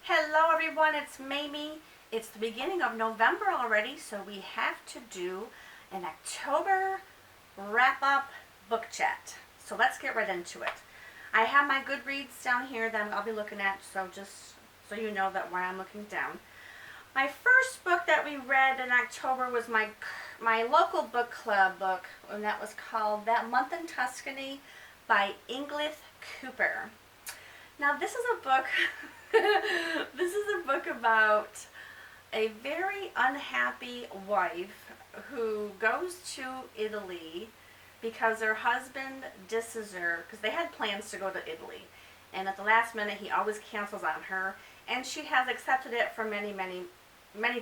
Hello everyone, it's Mamie. It's the beginning of November already, so we have to do an October wrap-up book chat. So let's get right into it. I have my Goodreads down here that I'll be looking at, so just so you know that why I'm looking down. My first book that we read in October was my local book club book, and that was called That Month in Tuscany by Inglath Cooper. Now this is a book this is a book about a very unhappy wife who goes to Italy because her husband disses her because they had plans to go to Italy, and at the last minute he always cancels on her, and she has accepted it for many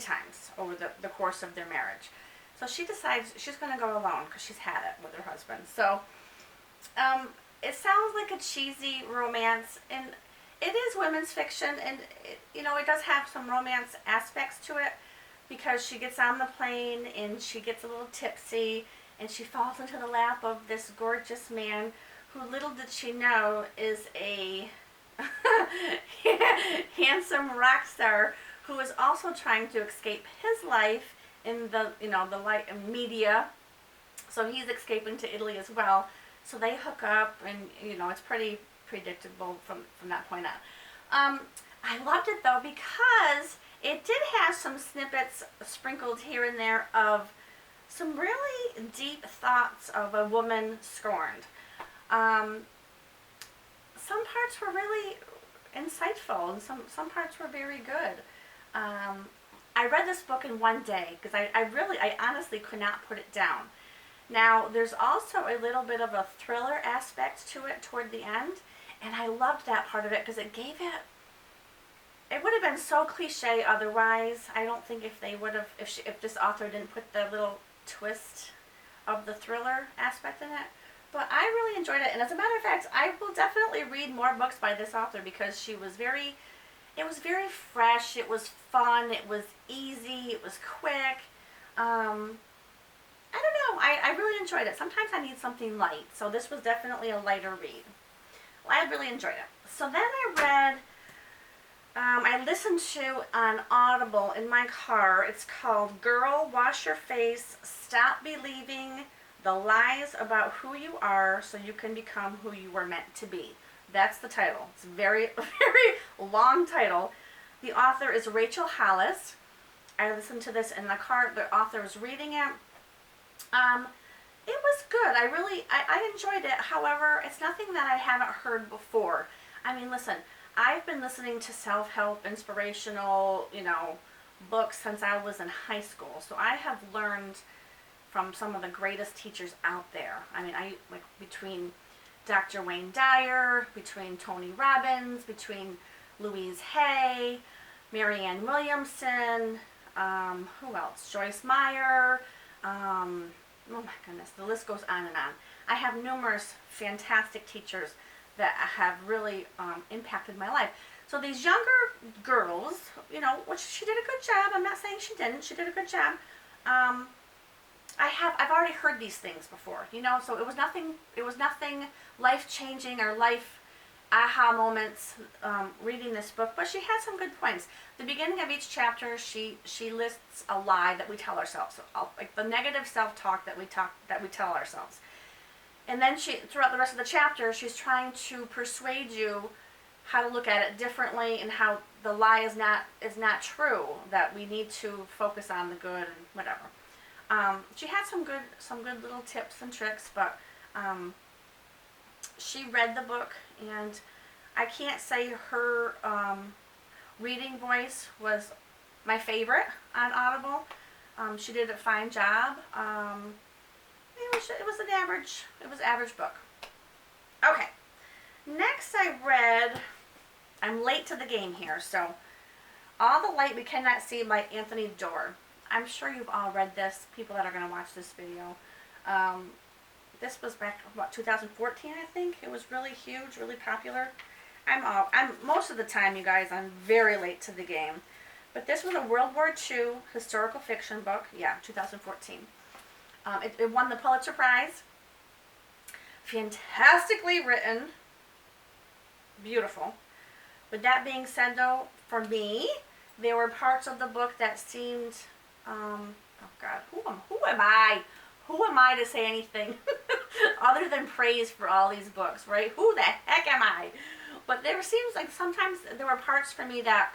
times over the course of their marriage. So she decides she's going to go alone because she's had it with her husband. So it sounds like a cheesy romance, and it is women's fiction, and it does have some romance aspects to it because she gets on the plane and she gets a little tipsy and she falls into the lap of this gorgeous man who, little did she know, is a handsome rock star who is also trying to escape his life in the light media. So he's escaping to Italy as well. So they hook up, and it's pretty predictable from that point on. I loved it though because it did have some snippets sprinkled here and there of some really deep thoughts of a woman scorned. Some parts were really insightful, and some parts were very good. I read this book in one day because I honestly could not put it down. Now, there's also a little bit of a thriller aspect to it toward the end, and I loved that part of it because it would have been so cliche otherwise. I don't think if this author didn't put the little twist of the thriller aspect in it. But I really enjoyed it, and as a matter of fact, I will definitely read more books by this author because it was very fresh, it was fun, it was easy, it was quick. I don't know. I really enjoyed it. Sometimes I need something light, so this was definitely a lighter read. Well, I really enjoyed it. So then I listened to on Audible in my car. It's called Girl, Wash Your Face, Stop Believing the Lies About Who You Are So You Can Become Who You Were Meant to Be. That's the title. It's a very, very long title. The author is Rachel Hollis. I listened to this in the car. The author was reading it. It was good. I enjoyed it. However, it's nothing that I haven't heard before. I mean, listen, I've been listening to self-help, inspirational, books since I was in high school. So I have learned from some of the greatest teachers out there. I mean, between Dr. Wayne Dyer, between Tony Robbins, between Louise Hay, Marianne Williamson, who else? Joyce Meyer. Oh my goodness, the list goes on and on. I have numerous fantastic teachers that have really impacted my life. So these younger girls, which she did a good job. I'm not saying she didn't. She did a good job. I've already heard these things before, so it was nothing life-changing or life aha moments reading this book, but she had some good points. The beginning of each chapter, she lists a lie that we tell ourselves, like the negative self-talk that we tell ourselves. And then throughout the rest of the chapter, she's trying to persuade you how to look at it differently and how the lie is not true, that we need to focus on the good and whatever. She had some good little tips and tricks, but she read the book, and I can't say her reading voice was my favorite on Audible. She did a fine job. It was an average book. Okay, next I read, I'm late to the game here, so All the Light We Cannot See by Anthony Doerr. I'm sure you've all read this, people that are going to watch this video. This was back, 2014, I think. It was really huge, really popular. I'm most of the time, you guys, I'm very late to the game. But this was a World War II historical fiction book. Yeah, 2014. It won the Pulitzer Prize. Fantastically written. Beautiful. With that being said, though, for me, there were parts of the book that seemed, oh God, who am I? Who am I to say anything other than praise for all these books, right? Who the heck am I? But there seems like sometimes there were parts for me that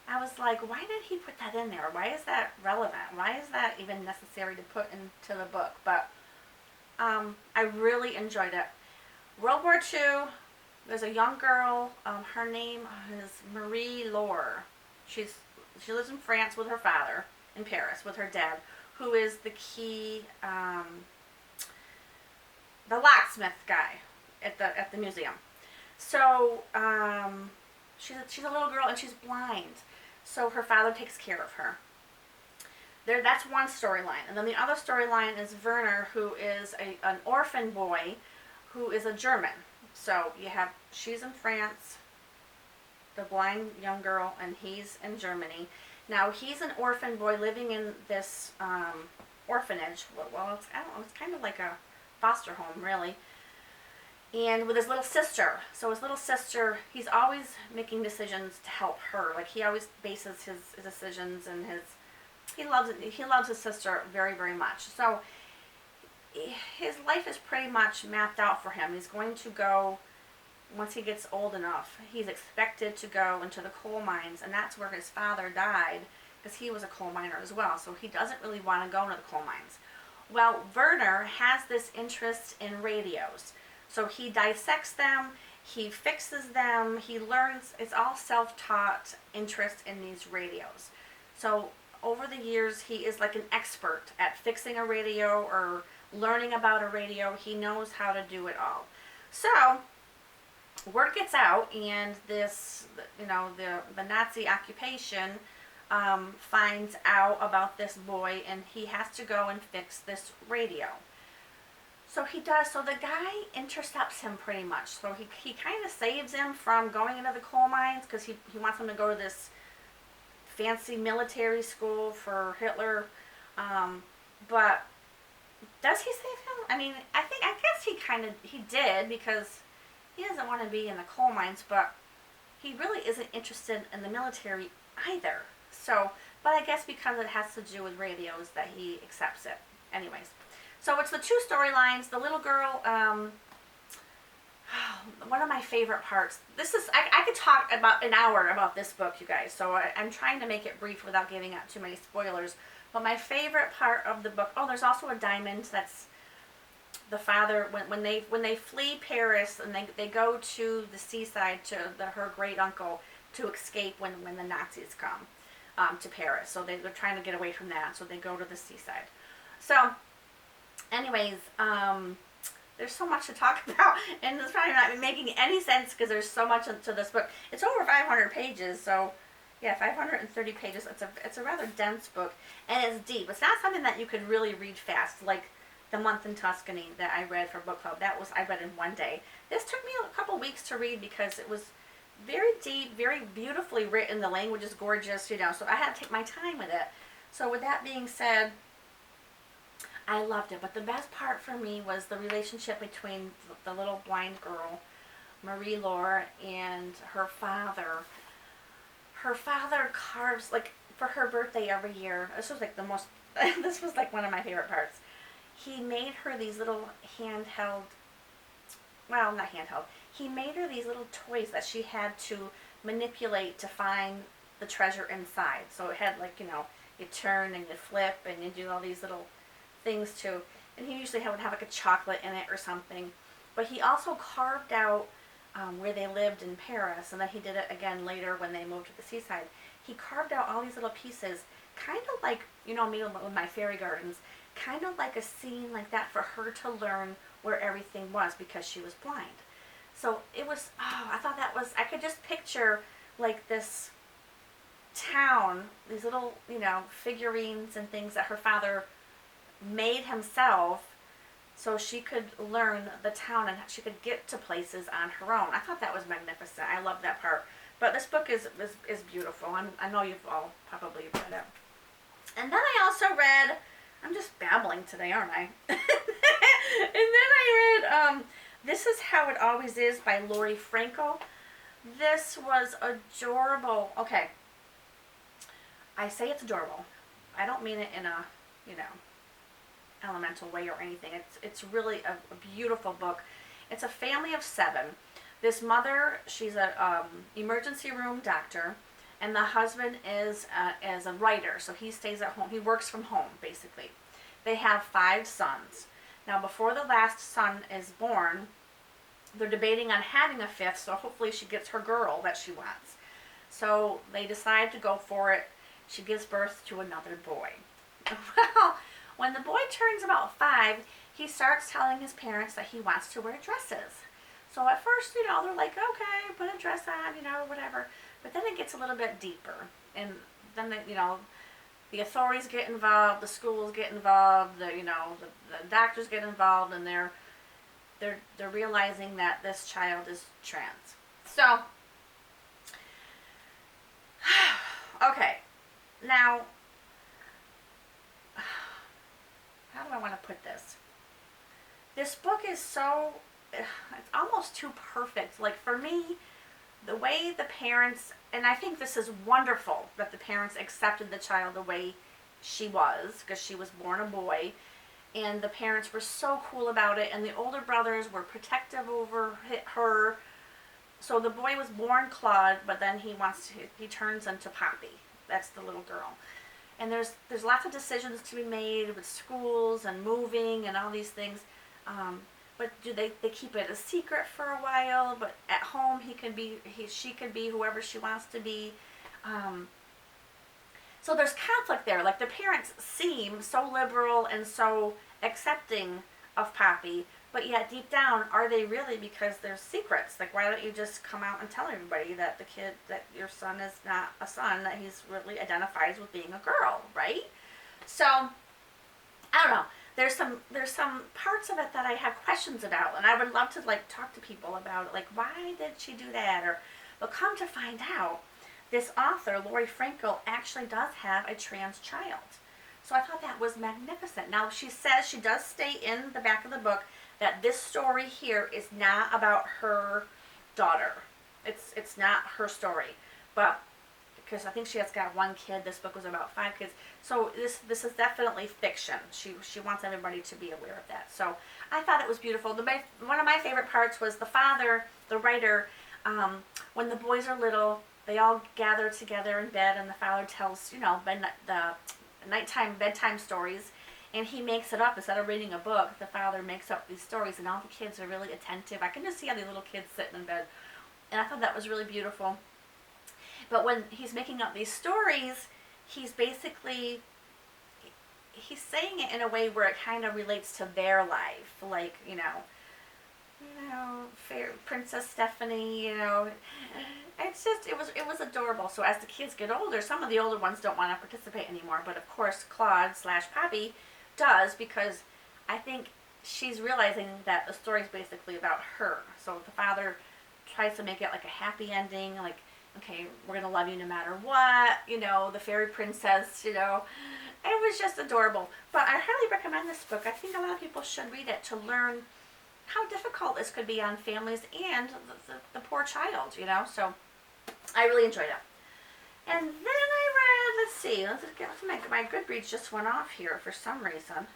I was like, why did he put that in there? Why is that relevant? Why is that even necessary to put into the book? But I really enjoyed it. World War II, there's a young girl, her name is Marie Laurie. She lives in France with her father, in Paris with her dad, who is the key, the locksmith guy at the museum. So she's a little girl and she's blind. So her father takes care of her. That's one storyline. And then the other storyline is Werner, who is an orphan boy who is a German. So she's in France, the blind young girl, and he's in Germany. Now he's an orphan boy living in this orphanage. Well, it's kind of like a foster home, really. And with his little sister. So his little sister, he's always making decisions to help her. Like he always bases his decisions and he loves his sister very, very much. So his life is pretty much mapped out for him. He's going to go, once he gets old enough, he's expected to go into the coal mines, and that's where his father died, because he was a coal miner as well. So he doesn't really want to go into the coal mines. Well, Werner has this interest in radios. So he dissects them, he fixes them, he learns, it's all self-taught interest in these radios. So over the years, he is like an expert at fixing a radio or learning about a radio. He knows how to do it all. So word gets out, and this, the Nazi occupation finds out about this boy, and he has to go and fix this radio. So he does. So the guy intercepts him pretty much. So he kind of saves him from going into the coal mines, because he wants him to go to this fancy military school for Hitler. But does he save him? I mean, I guess he did, because he doesn't want to be in the coal mines, but he really isn't interested in the military either. So, but I guess because it has to do with radios that he accepts it. Anyways. So it's the two storylines. The little girl, one of my favorite parts. I could talk about an hour about this book, you guys. So I'm trying to make it brief without giving out too many spoilers. But my favorite part of the book, there's also a diamond. That's the father, when they flee Paris and they go to the seaside to her great uncle to escape when the Nazis come to Paris. So they're trying to get away from that. So they go to the seaside. So anyways, there's so much to talk about, and it's probably not making any sense because there's so much into this book. It's over 500 pages, so yeah, 530 pages. It's a rather dense book, and it's deep. It's not something that you could really read fast, like The Month in Tuscany that I read for book club. I read in one day. This took me a couple weeks to read because it was very deep, very beautifully written. The language is gorgeous, so I had to take my time with it. So with that being said, I loved it, but the best part for me was the relationship between the little blind girl, Marie Laurie, and her father. Her father carves, like, for her birthday every year. This was like this was like one of my favorite parts. He made her these little he made her these little toys that she had to manipulate to find the treasure inside. So it had, like, you turn and you flip and you do all these little things too, and he usually would have like a chocolate in it or something. But he also carved out where they lived in Paris, and then he did it again later when they moved to the seaside. He carved out all these little pieces, kind of like, me with my fairy gardens, kind of like a scene like that for her to learn where everything was because she was blind. So it was, I thought I could just picture like this town, these little, figurines and things that her father made himself so she could learn the town and she could get to places on her own. I thought that was magnificent. I love that part. But this book is beautiful. I know you've all probably read it. And then I also read, I'm just babbling today, aren't I? And then I read This Is How It Always Is by Laurie Frankel. This was adorable. Okay, I say it's adorable. I don't mean it in a, you know, elemental way or anything. It's really a beautiful book. It's a family of 7. This mother, she's a emergency room doctor, and the husband is a writer, so he stays at home. He works from home, basically. They have 5 sons. Now, before the last son is born, they're debating on having a 5th, so hopefully she gets her girl that she wants. So they decide to go for it. She gives birth to another boy. Well, when the boy turns about 5, he starts telling his parents that he wants to wear dresses. So at first, you know, they're like, okay, put a dress on, you know, whatever. But then it gets a little bit deeper. And then, you know, the authorities get involved, the schools get involved, the doctors get involved, and they're realizing that this child is trans. So, okay, now, how do I want to put this? This book is so, it's almost too perfect. Like, for me, the way the parents, and I think this is wonderful that the parents accepted the child the way she was, because she was born a boy, and the parents were so cool about it, and the older brothers were protective over her. So the boy was born Claude, but then he turns into Poppy. That's the little girl. And there's lots of decisions to be made with schools and moving and all these things. But they keep it a secret for a while, but at home she could be whoever she wants to be. So there's conflict there. Like, the parents seem so liberal and so accepting of Poppy, but yet deep down, are they really? Because there's secrets. Like, why don't you just come out and tell everybody that that your son is not a son, that he's really identifies with being a girl, right? So, I don't know. There's some parts of it that I have questions about, and I would love to, like, talk to people about it. Like, why did she do that? But come to find out, this author, Laurie Frankel, actually does have a trans child. So I thought that was magnificent. Now, she says, she does state in the back of the book that this story here is not about her daughter. It's not her story. But because I think she has got 1 kid, this book was about 5 kids. So this is definitely fiction. She wants everybody to be aware of that. So I thought it was beautiful. One of my favorite parts was the father, the writer, when the boys are little, they all gather together in bed, and the father tells, you know, the nighttime bedtime stories, and he makes it up. Instead of reading a book, the father makes up these stories, and all the kids are really attentive. I can just see all the little kids sitting in bed, and I thought that was really beautiful. But when he's making up these stories, he's basically, he's saying it in a way where it kind of relates to their life, like, you know, fair Princess Stephanie, you know. It's just, it was adorable. So as the kids get older, some of the older ones don't want to participate anymore, but of course Claude/Poppy does, because I think she's realizing that the story's basically about her. So the father tries to make it like a happy ending, like, okay, we're going to love you no matter what, you know, the fairy princess, you know. It was just adorable. But I highly recommend this book. I think a lot of people should read it to learn how difficult this could be on families and the poor child, you know. So I really enjoyed it. And then I read, let's see, my Goodreads just went off here for some reason.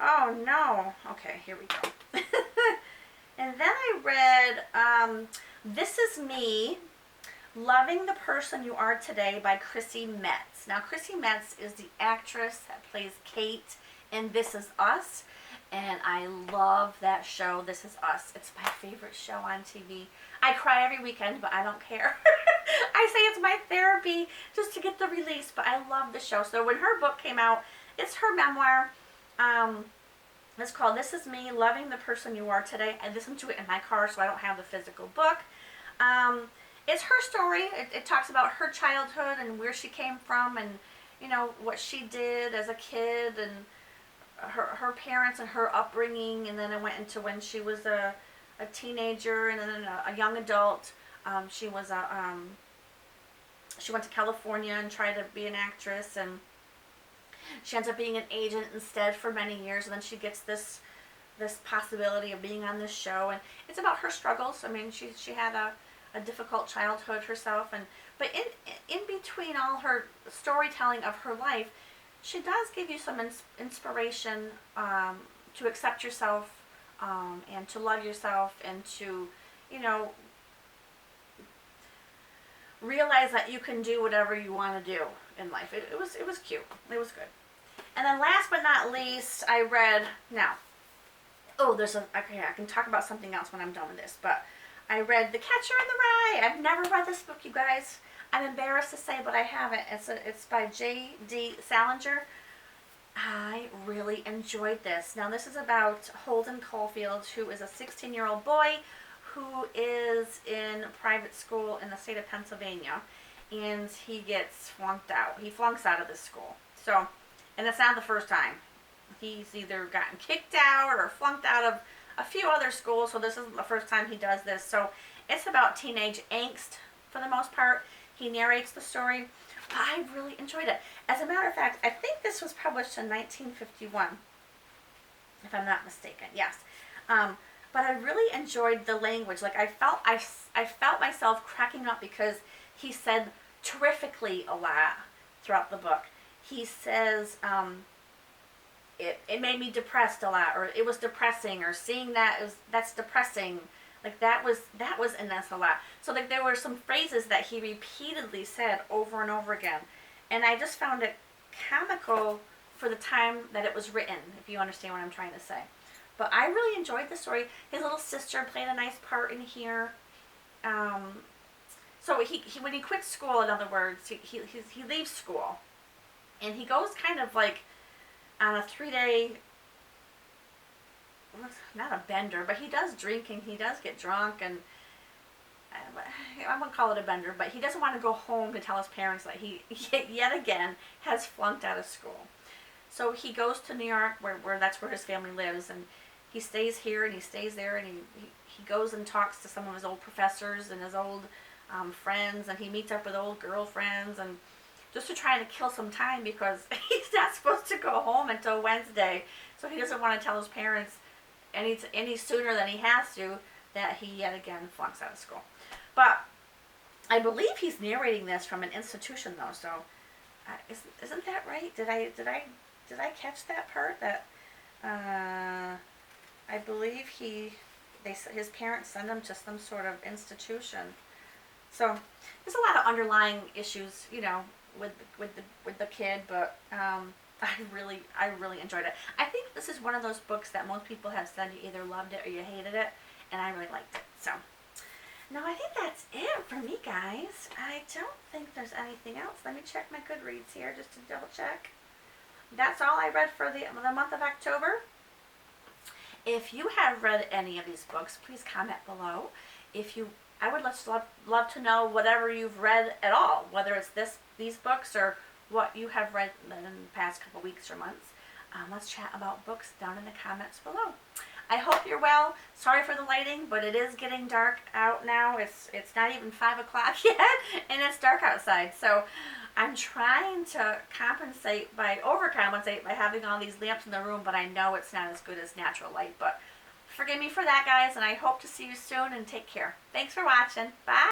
Oh no. Okay, here we go. And then I read This Is Me, Loving the Person You Are Today by Chrissy Metz. Now, Chrissy Metz is the actress that plays Kate in This Is Us, and I love that show, This Is Us. It's my favorite show on TV. I cry every weekend, but I don't care. I say it's my therapy just to get the release, but I love the show. So when her book came out, it's her memoir. It's called This Is Me, Loving the Person You Are Today. I listened to it in my car, so I don't have the physical book. It's her story. It talks about her childhood and where she came from, and, you know, what she did as a kid, and her parents and her upbringing, and then it went into when she was a teenager and then a young adult. She went to California and tried to be an actress, and she ends up being an agent instead for many years, and then she gets this possibility of being on this show, and it's about her struggles. I mean, she had a difficult childhood herself, but in between all her storytelling of her life, she does give you some inspiration to accept yourself, and to love yourself, and to, you know, realize that you can do whatever you want to do in life. It was cute. It was good. And then last but not least, I read, now, okay, I can talk about something else when I'm done with this, but I read The Catcher in the Rye. I've never read this book, you guys. I'm embarrassed to say, but I haven't. It's by J.D. Salinger. I really enjoyed this. Now, this is about Holden Caulfield, who is a 16-year-old boy who is in private school in the state of Pennsylvania, and he gets flunked out. He flunks out of this school. So, and it's not the first time. He's either gotten kicked out or flunked out of a few other schools, so this isn't the first time he does this. So it's about teenage angst for the most part. He narrates the story, but I really enjoyed it. As a matter of fact, I think this was published in 1951, if I'm not mistaken. Yes. But I really enjoyed the language. Like, I felt myself cracking up because he said terrifically a lot throughout the book. He says, it made me depressed a lot, or it was depressing, or seeing that's depressing. Like, that was in this a lot. So, like, there were some phrases that he repeatedly said over and over again, and I just found it comical for the time that it was written, if you understand what I'm trying to say. But I really enjoyed the story. His little sister played a nice part in here. So he when he quits school, in other words, he leaves school, and he goes kind of like on a 3-day, not a bender, but he does drink and he does get drunk, and I wouldn't call it a bender, but he doesn't want to go home to tell his parents that he yet again has flunked out of school. So he goes to New York, where that's where his family lives, and he stays here and he stays there, and he goes and talks to some of his old professors and his old friends, and he meets up with old girlfriends, and just to try to kill some time, because he's not supposed to go home until Wednesday, so he doesn't want to tell his parents any sooner than he has to that he yet again flunks out of school. But I believe he's narrating this from an institution, though, so isn't that right? Did I catch that part? That I believe his parents send him to some sort of institution. So there's a lot of underlying issues, you know, with the kid, but I really enjoyed it. I think this is one of those books that most people have said you either loved it or you hated it, and I really liked it. So now I think that's it for me, guys. I don't think there's anything else. Let me check my Goodreads here just to double check. That's all I read for the month of October. If you have read any of these books, please comment below. I would love to know whatever you've read at all, whether it's these books or what you have read in the past couple weeks or months. Let's chat about books down in the comments below. I hope you're well. Sorry for the lighting, but it is getting dark out now. It's not even 5 o'clock yet, and it's dark outside. So I'm trying to overcompensate by having all these lamps in the room, but I know it's not as good as natural light. But forgive me for that, guys, and I hope to see you soon, and take care. Thanks for watching. Bye.